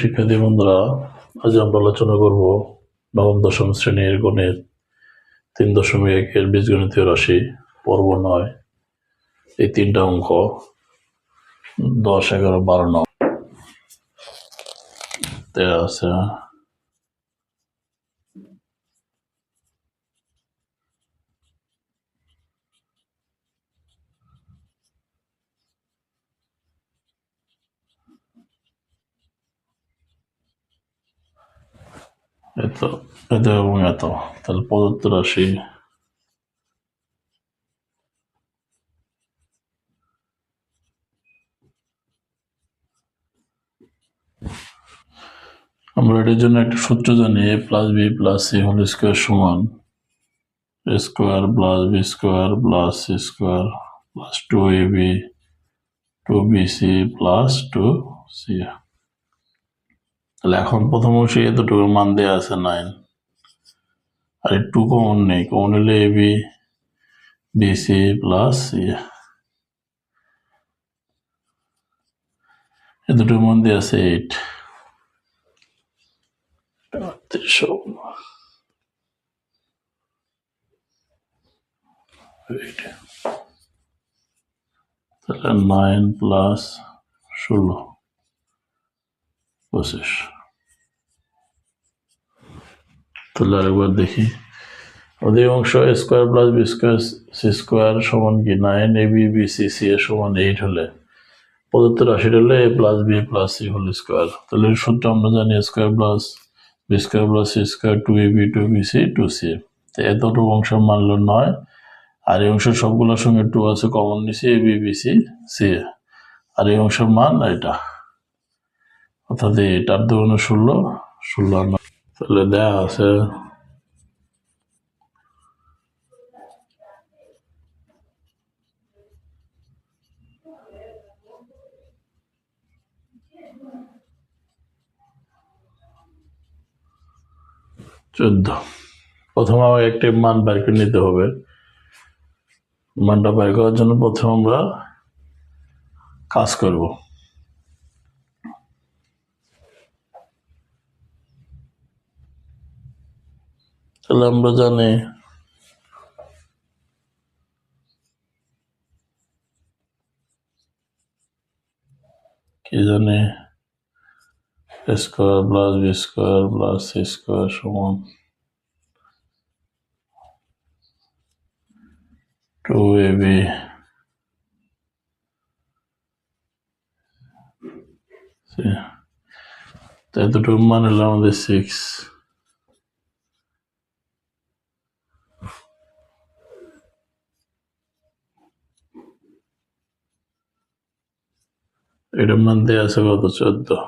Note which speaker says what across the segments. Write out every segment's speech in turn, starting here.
Speaker 1: শিক্ষার্থী বন্ধুরা, আজ আমরা আলোচনা করব নবম দশম শ্রেণীর গণিত 3.1-এর বীজগণিতীয় রাশি পর্ব 9। এই তিনটা অঙ্ক 10, 11, 12, 9 দেওয়া আছে। এত এত এবং এত, তাহলে প্রদত্ত রাশি আমরা এটার জন্য একটা সূত্র জানি, a plus B plus c whole square সমান a square plus B square plus C square plus 2ab 2bc plus 2c। তাহলে এখন প্রথম অংশে এতটুকুর মান দেওয়া আছে 9, আর 2 কমন নেই, কমন হলে ab bc প্লাস সি, এতটুকুর মান দেওয়া আছে 8। তাহলে 9 প্লাস 16 25। তাহলে আরেকবার দেখি, ওদের অংশ a square plus B square C square সমান কি 9, ab bc c এর সমান 8 হলে প্রদত্ত রাশিটা হলে a plus B plus c whole square. তাহলে এর সূত্র আমরা জানি a square plus B square plus C square 2ab 2bc 2c। তো এতটুকু অংশ মানলো 9, আর এই অংশের সবগুলোর সঙ্গে 2 আছে, কমন নিছি ab bc c, আর এই অংশের মান এটা, অর্থাৎ এটার দুগুণ 16, 16। তাহলে দেয়া আছে চোদ্দ। প্রথমে আমাকে একটি মান বের করে নিতে হবে। মানটা বের করার জন্য প্রথমে আমরা কাজ করব। তাহলে আমরা জানি কি জানি a square plus B square plus C square সমান 2ab তাই দুটো মান হলো আমাদের 6। এটার মান দেওয়া আছে কত? 14।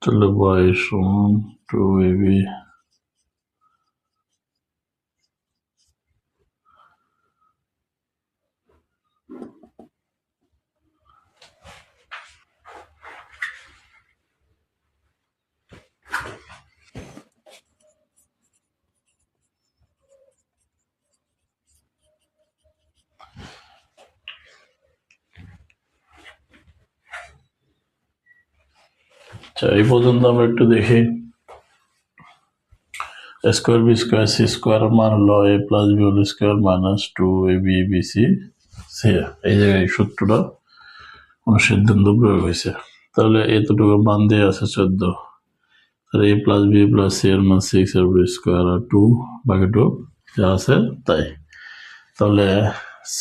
Speaker 1: তাহলে y সমান 2ab এই পর্যন্ত আমরা একটু দেখি। Square B square C square মান হলো a plus b whole square minus 2ab bc c। এই জায়গায় সূত্রটা কোনো সিদ্ধান্ত প্রয়োগ হয়েছে। তাহলে এতটুকু মান দিয়ে আছে 14, তাহলে a plus B plus c এর মান 6 এর উপর স্কোয়ার আর 2 বাকি 2 যা আছে তাই। তাহলে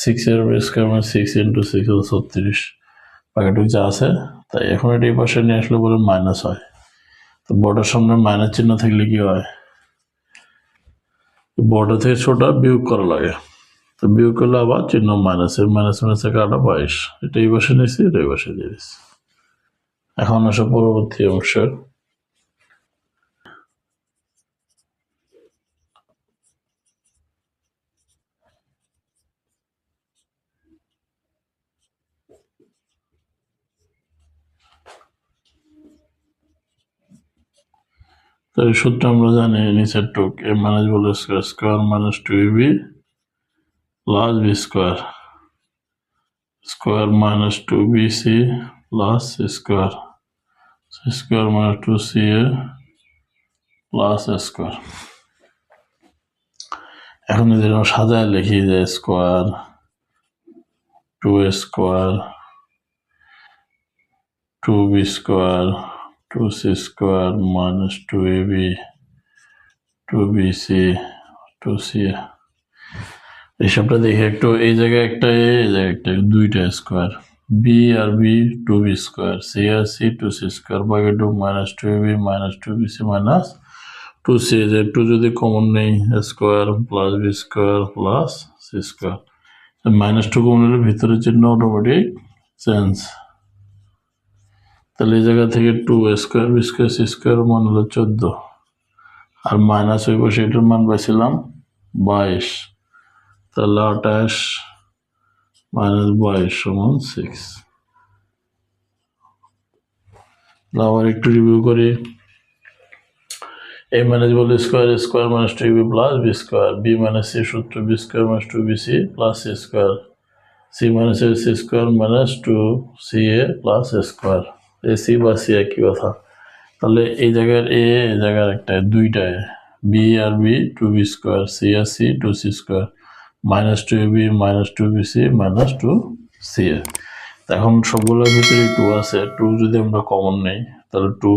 Speaker 1: 6 এর উপর স্কোয়ার মানে 6 ইন্টু 6 হলো 36, বাকি 2 যা আছে তাই। এখন এটা এই পাশে নিয়ে আসলে বলে মাইনাস হয়, তো বড়টার সামনে মাইনাস চিহ্ন থাকলে কি হয়? বড় থেকে ছোটা বিয়োগ করা লাগে, তো বিয়োগ করলে আবার চিহ্ন মাইনাসের মাইনাসে কাটা 22, এটা এই পাশে নিয়েছি, এটা এই পাশে দিয়ে দিচ্ছি। এখন আসো পরবর্তী অংশ। তো এই সূত্র আমরা জানি, নিচের টুক এ মাইনাস বল square square minus 2ab plus B square square minus 2bc plus C square square minus 2ca plus square. এখন যদি আমরা সাজায় লিখি যে square 2a square 2b square 2c square minus 2ab 2bc 2ca, এইসবটা দেখে একটু এই জায়গায় একটা এই জায়গায় একটা দুইটা স্কোয়ার, বি আর বি 2b স্কোয়ার, সি আর C 2c square by 2 minus 2ab minus 2bc minus 2c, যে 2 যদি কমন নেই square plus B square plus C square, minus 2 common হলে ভিতরের চিহ্ন অটোমেটিক চেঞ্জ। তাহলে এই জায়গা থেকে 2 square B square C square মান হলো 14, আর মাইনাস ওই পাশে এটার মান পাইছিলাম 22, তাহলে 28 মাইনাস 22 সমান 6। আবার একটু রিভিউ করি। a মাইনাস বল square square minus 2ab plus B square, B minus C সূত্র B square minus 2bc plus C square, C minus A C square minus 2ca plus square, A C বা C একই কথা। তাহলে এই জায়গার এ, এই জায়গার একটা দুইটায় বি আর বি 2b স্কোয়ার, সি আর C 2c square minus 2ab minus 2bc minus 2ca। এখন সবগুলোর ভিতরে 2 আছে, 2 যদি আমরা কমন নেই তাহলে 2,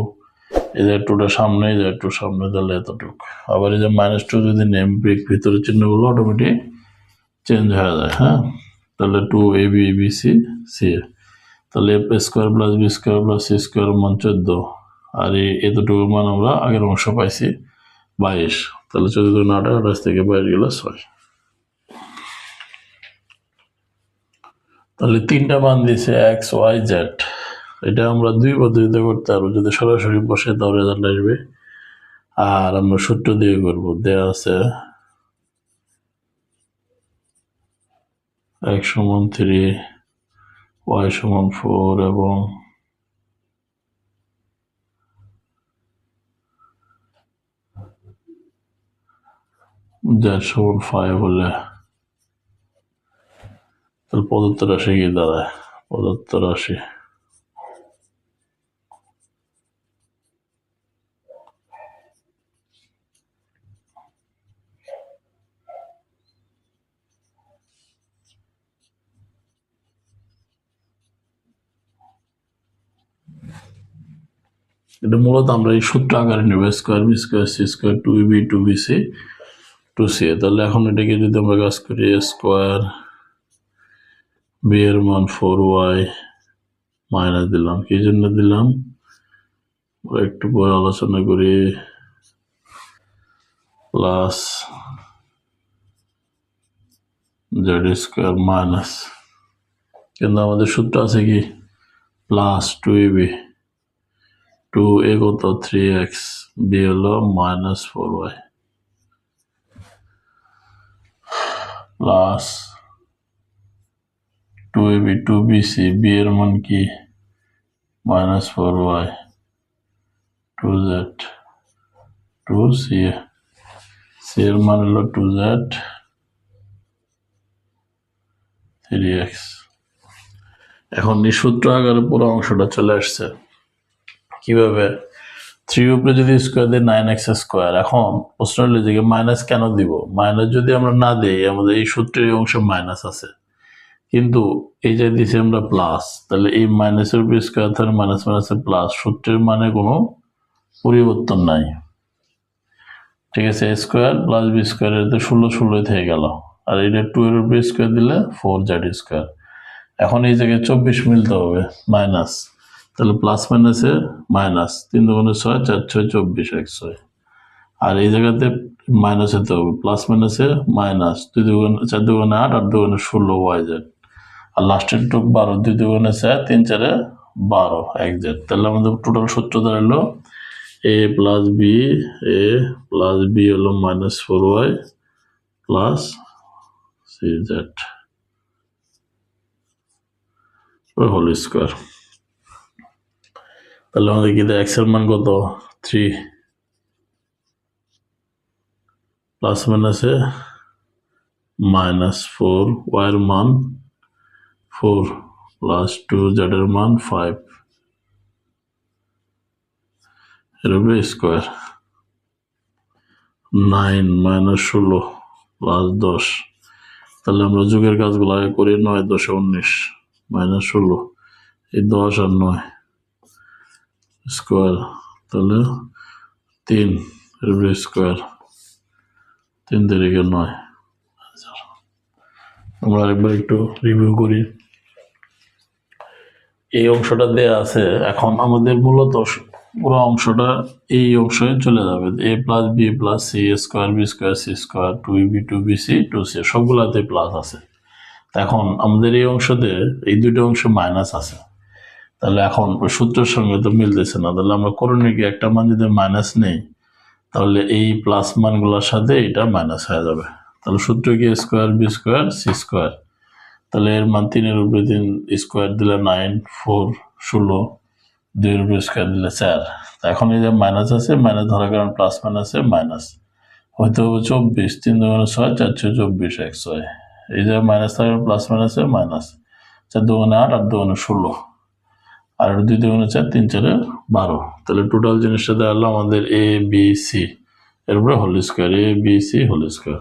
Speaker 1: এই যে 2টা সামনে, এই যে 2 সামনে, তাহলে এতটুকু। আবার এই যে মাইনাস 2 যদি নেম ব্রেক ভিতরের চিহ্নগুলো অটোমেটিক চেঞ্জ হয়ে যায়। হ্যাঁ, তাহলে 2ab bc ca, তাহলে a square plus B square plus C square মান 14, আর এই এতটুকুর মান আমরা আগের অংশ পাইছি 22, তাহলে 14 × 8 28 থেকে 22 গেল 6। তাহলে 3টা মান দিয়েছে এক্স ওয়াই জেড। এটা আমরা দুই পদ্ধতিতে করতে পারবো, যদি সরাসরি বসে তাও রেজাল্ট আসবে, আর আমরা সূত্র দিয়ে করবো। দেওয়া আছে x সমান 3 y সমান 4 এবং z সমান 5 হলে তাহলে প্রদত্ত রাশি কি দাঁড়ায়? প্রদত্ত রাশি এটা মূলত আমরা এই সূত্র আকারে নেব, square B square C square 2ab 2bc 2ca। তাহলে এখন এটাকে যদি আমরা কাজ করি, স্কোয়ার বি এর মান 4y মাইনাস দিলাম, কি জন্য দিলাম একটু পরে আলোচনা করি, প্লাস জেড স্কোয়ার মাইনাস, কিন্তু আমাদের সূত্র আছে কি প্লাস 2ab, 2a কত 3x, b হলো minus 4y plus 2ab 2bc, b এর মান কি minus 4y 2z 2ca, c এর মান হলো 2z 3x। এখন এই সূত্র আকারে পুরো অংশটা চলে আসছে। কিভাবে? 3 উপরে যদি স্কোয়ার দিয়ে 9x স্কোয়ার। এখন প্রশ্ন হলো যে মাইনাস কেন দিব? মাইনাস যদি আমরা না দিই, আমাদের এই সূত্রের অংশে মাইনাস আছে, কিন্তু এই যে দিছি আমরা প্লাস, তাহলে এই মাইনাসের উপরে স্কোয়ার তাহলে মাইনাস মাইনাসের প্লাস, সূত্রের মানে কোনো পরিবর্তন নাই। ঠিক আছে, a square plus B square এতে 16 থেকে গেল, আর এটা 2 এর উপরে স্কোয়ার দিলে 4z স্কোয়ার। এখন এই জায়গায় 24 মিলতে হবে মাইনাস, তাহলে প্লাস মাইনাসে মাইনাস, 3 × 6 4 6 24 1 6, আর এই জায়গাতে মাইনাস হতে হবে, প্লাস মাইনাসে মাইনাস, 2 দুগুণে 4 দুগুণে 8, 8 দুগুণে 16 ওয়াই জেড, আর লাস্টের টুক 12, 2 দুগুণে 4, 3 4 12 এক্স জেড। তাহলে আমাদের টোটাল সূত্র দাঁড়ালো এ প্লাস বি হলো -4y plus c z whole square. তাহলে আমাদের কি এক্স এর মান কত 3, প্লাস মাইনাসে -4, ওয়াই এর মান 4 প্লাস 2, জেড এর মান 5 এর উপরে স্কোয়ার। 9 -16 প্লাস 10। তাহলে আমরা যোগের কাজগুলো আগে করি। 9 10 19 -16, এই 10 আর 9 স্কোয়ার, তাহলে 3 এর উপরে স্কোয়ার, 3 তারিখে 9। আমরা আরেকবার একটু রিভিউ করি। এই অংশটা দেয়া আছে, এখন আমাদের মূলত পুরো অংশটা এই অংশে চলে যাবে। A plus B plus C square, B square C square, 2ab 2bc 2c সবগুলাতে প্লাস আছে। এখন আমাদের এই অংশতে এই দুটো অংশ মাইনাস আছে, তাহলে এখন সূত্রের সঙ্গে তো মিলতেছে না। তাহলে আমরা করণীয় কি, একটা মান যদি মাইনাস নেই তাহলে এই প্লাস মানগুলোর সাথে এটা মাইনাস হয়ে যাবে। তাহলে সূত্র কি square B square C square, তাহলে এর মান 3 এর উপরে 3 স্কোয়ার দিলে 9, 4 16, 2 এর উপরে স্কোয়ার দিলে 4। এখন এই যে মাইনাস আছে, মাইনাস ধরার কারণ প্লাস মাইনাসে মাইনাস হয়তো হবে 24, 3 দুগুণে 6, 4 6 24 x হয়। এই যে মাইনাস থাকবে প্লাস মাইনাসে মাইনাস, 4 দুগুণে 8, 8 দুগুণে 16, আর 2 দুগুণে 4, 3 4 12। তাহলে টোটাল জিনিসটা দেওয়া আমাদের এ বি সি এর উপরে whole square, A B C whole square,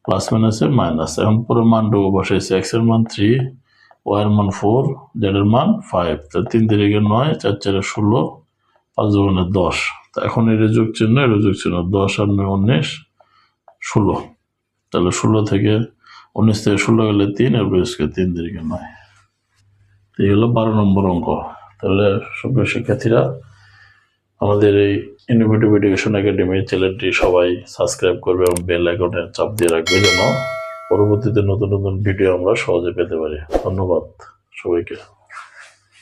Speaker 1: plus মাইনাসে মাইনাস। এখন পুরো মানটুকু বসাইছে, এক্স এর মান 3, ওয়াই এর মান 4, জেড এর মান 5। তাহলে 3 তারিখে 9, 4 4 16, 5 দুগুণে 10। তা এখন এর যোগ চিহ্ন, এর যোগ চিহ্ন, 10 আর 9 19 16। তাহলে 16 থেকে 19 থেকে 16 গেলে 3, এর উপরে স্কোয়ার, 3 তারিখে 9। এই হলো 12 নম্বর অঙ্ক। তাহলে সুপ্রিয় শিক্ষার্থীরা, আমাদের এই ইনোভেটিভ এডুকেশন একাডেমি চ্যানেলটি সবাই সাবস্ক্রাইব করবে এবং বেল আইকনে চাপ দিয়ে রাখবে, যেন পরবর্তীতে নতুন নতুন ভিডিও আমরা সহজে পেতে পারি। ধন্যবাদ সবাইকে।